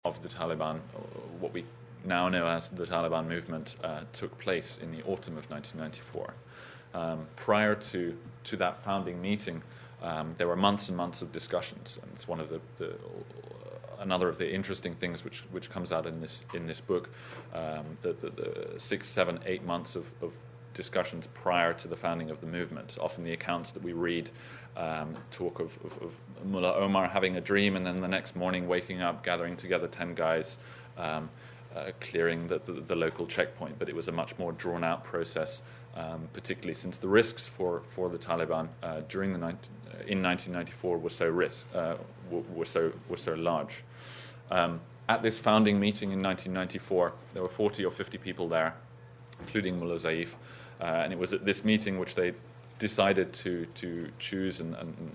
of the Taliban, what we now know as the Taliban movement, took place in the autumn of 1994. Prior to that founding meeting, there were months and months of discussions, and it's one of another of the interesting things which comes out in this book. The 6, 7, 8 months of discussions prior to the founding of the movement. Often the accounts that we read talk of Mullah Omar having a dream, and then the next morning waking up, gathering together 10 guys, clearing the local checkpoint. But it was a much more drawn-out process, particularly since the risks for the Taliban in 1994 were so large. At this founding meeting in 1994, there were 40 or 50 people there, including Mullah Zaeef, and it was at this meeting which they decided to choose and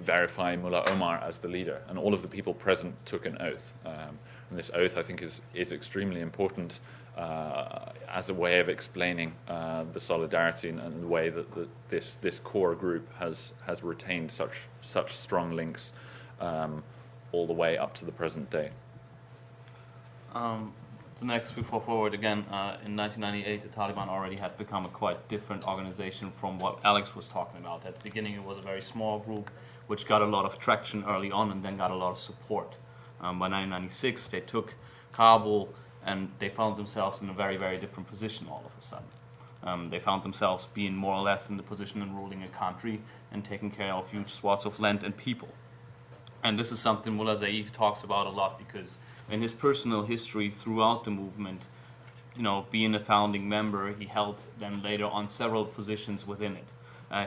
verify Mullah Omar as the leader. And all of the people present took an oath. And this oath, I think, is extremely important as a way of explaining the solidarity and the way that this core group has retained such strong links all the way up to the present day. So next, we fall forward again. In 1998, the Taliban already had become a quite different organization from what Alex was talking about. At the beginning, it was a very small group, which got a lot of traction early on and then got a lot of support. By 1996, they took Kabul, and they found themselves in a very, very different position all of a sudden. They found themselves being more or less in the position of ruling a country and taking care of huge swaths of land and people. And this is something Mullah Zaeef talks about a lot, because in his personal history throughout the movement, being a founding member, he held then later on several positions within it.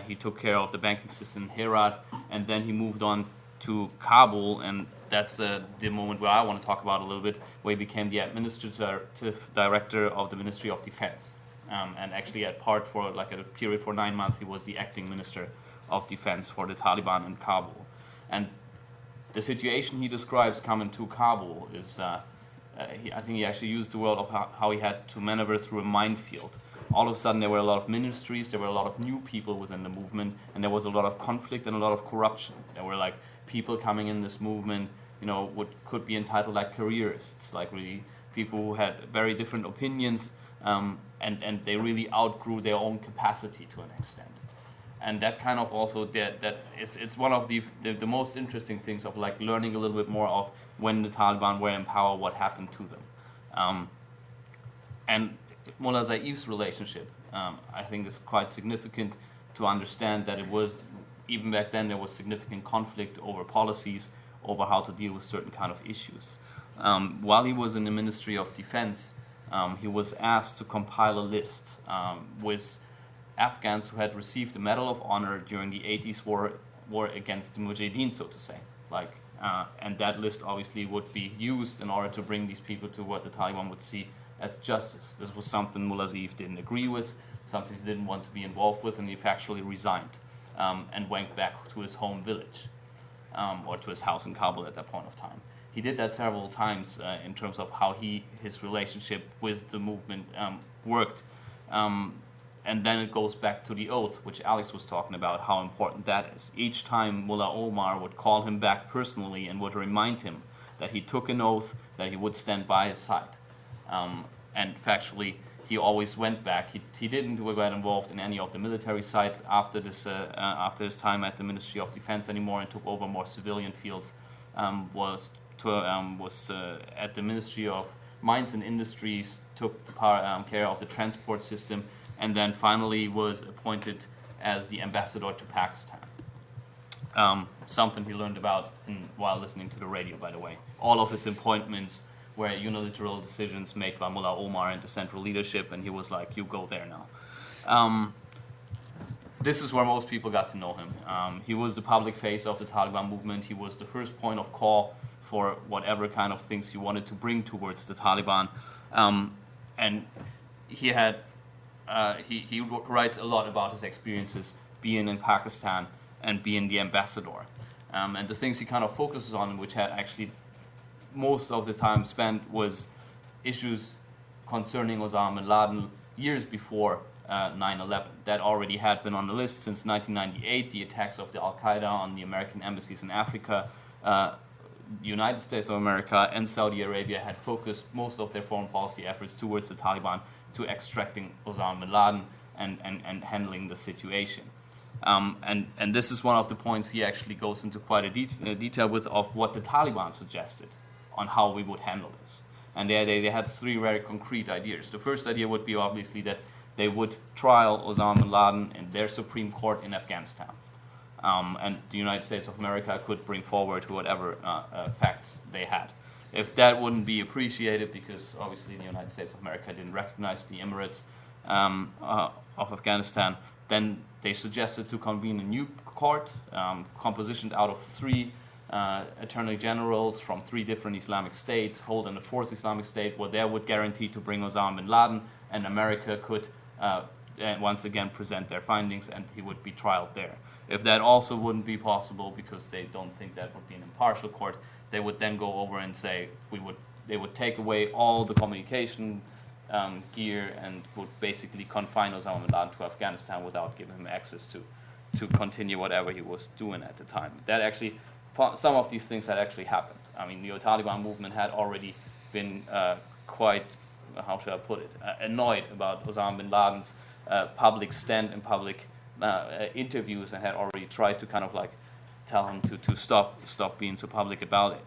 He took care of the banking system in Herat, and then he moved on to Kabul, and that's the moment where I want to talk about a little bit, where he became the administrative director of the Ministry of Defense. And actually for a period for 9 months, he was the acting Minister of Defense for the Taliban in Kabul. And the situation he describes coming to Kabul is, I think he actually used the word of how he had to maneuver through a minefield. All of a sudden there were a lot of ministries, there were a lot of new people within the movement, and there was a lot of conflict and a lot of corruption. There were people coming in this movement, what could be entitled careerists, really people who had very different opinions, and they really outgrew their own capacity to an extent. And that kind of also it's one of the most interesting things of learning a little bit more of when the Taliban were in power, what happened to them. And Mullah Zaeef's relationship, I think, is quite significant to understand that it was, even back then, there was significant conflict over policies, over how to deal with certain kind of issues. While he was in the Ministry of Defense, he was asked to compile a list with Afghans who had received the Medal of Honor during the 80s war against the Mujahideen, so to say. And that list obviously would be used in order to bring these people to what the Taliban would see as justice. This was something Mullah Zaeef didn't agree with, something he didn't want to be involved with, and he actually resigned and went back to his home village, or to his house in Kabul at that point of time. He did that several times in terms of how his relationship with the movement worked. And then it goes back to the oath, which Alex was talking about, how important that is. Each time Mullah Omar would call him back personally and would remind him that he took an oath, that he would stand by his side. And factually, he always went back. He didn't get involved in any of the military side after his time at the Ministry of Defense anymore, and took over more civilian fields. Was at the Ministry of Mines and Industries, took care of the transport system, and then finally was appointed as the ambassador to Pakistan. Something he learned about while listening to the radio, by the way. All of his appointments were unilateral decisions made by Mullah Omar and the central leadership, and he was like, you go there now. This is where most people got to know him. He was the public face of the Taliban movement. He was the first point of call for whatever kind of things he wanted to bring towards the Taliban. And he had he writes a lot about his experiences being in Pakistan and being the ambassador. And the things he kind of focuses on, which had actually most of the time spent, was issues concerning Osama bin Laden years before 9/11. That already had been on the list since 1998, the attacks of the Al-Qaeda on the American embassies in Africa. the United States of America and Saudi Arabia had focused most of their foreign policy efforts towards the Taliban to extracting Osama bin Laden and handling the situation. And this is one of the points he actually goes into quite a detail with of what the Taliban suggested on how we would handle this. And they had three very concrete ideas. The first idea would be obviously that they would trial Osama bin Laden in their Supreme Court in Afghanistan. And the United States of America could bring forward whatever facts they had. If that wouldn't be appreciated, because obviously the United States of America didn't recognize the Emirates of Afghanistan, then they suggested to convene a new court compositioned out of three attorney generals from three different Islamic states, hold in the fourth Islamic state, where they would guarantee to bring Osama bin Laden, and America could once again present their findings, and he would be trialed there. If that also wouldn't be possible, because they don't think that would be an impartial court, they would then go over and say they would take away all the communication gear and would basically confine Osama bin Laden to Afghanistan without giving him access to continue whatever he was doing at the time. That actually, some of these things had actually happened. I mean, the Taliban movement had already been quite, how should I put it, annoyed about Osama bin Laden's public stand and public interviews, and had already tried to kind of like tell him to stop being so public about it.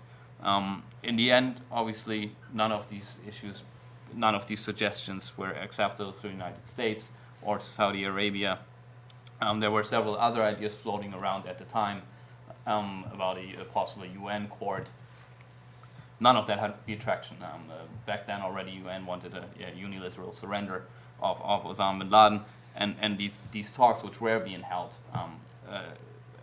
In the end, obviously, none of these suggestions were acceptable to the United States or to Saudi Arabia. There were several other ideas floating around at the time about a possible UN court. None of that had the traction. Back then already UN wanted a unilateral surrender of Osama bin Laden, and these talks which were being held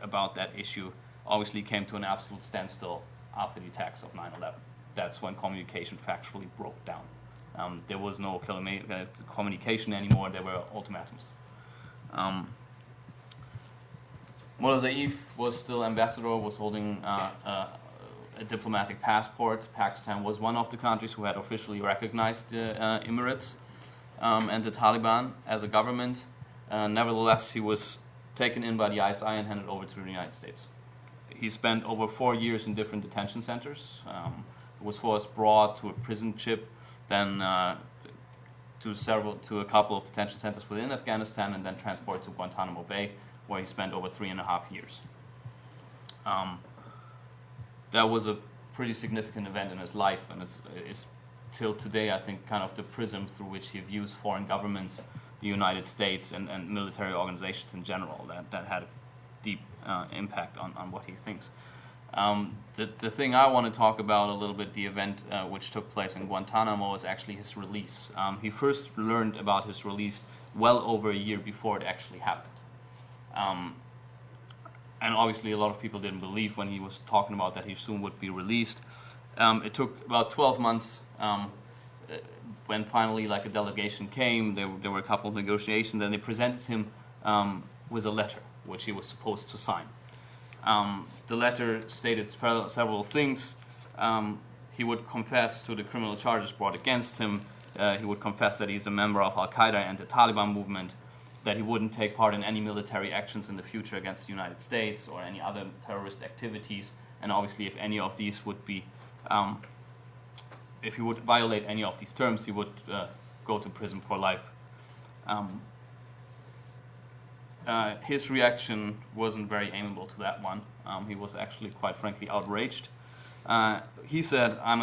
about that issue obviously came to an absolute standstill after the attacks of 9/11. That's when communication factually broke down. There was no communication anymore. There were ultimatums. Mullah Zaeef was still ambassador, was holding a diplomatic passport. Pakistan was one of the countries who had officially recognized the Emirates and the Taliban as a government. Nevertheless, he was taken in by the ISI and handed over to the United States. He spent over 4 years in different detention centers. Was first brought to a prison ship, then to a couple of detention centers within Afghanistan, and then transported to Guantanamo Bay, where he spent over 3.5 years. That was a pretty significant event in his life, and is till today, I think, kind of the prism through which he views foreign governments, the United States, and military organizations in general. That had a deep impact on what he thinks. The thing I want to talk about a little bit, the event which took place in Guantanamo, is actually his release. He first learned about his release well over a year before it actually happened. And obviously a lot of people didn't believe when he was talking about that he soon would be released. It took about 12 months when finally like a delegation came. There were a couple of negotiations, and they presented him with a letter which he was supposed to sign. The letter stated several things. He would confess to the criminal charges brought against him. He would confess that he's a member of Al-Qaeda and the Taliban movement, that he wouldn't take part in any military actions in the future against the United States or any other terrorist activities, and obviously if any of these would be, if he would violate any of these terms, he would go to prison for life. His reaction wasn't very amiable to that one. He was actually, quite frankly, outraged. He said, "I'm an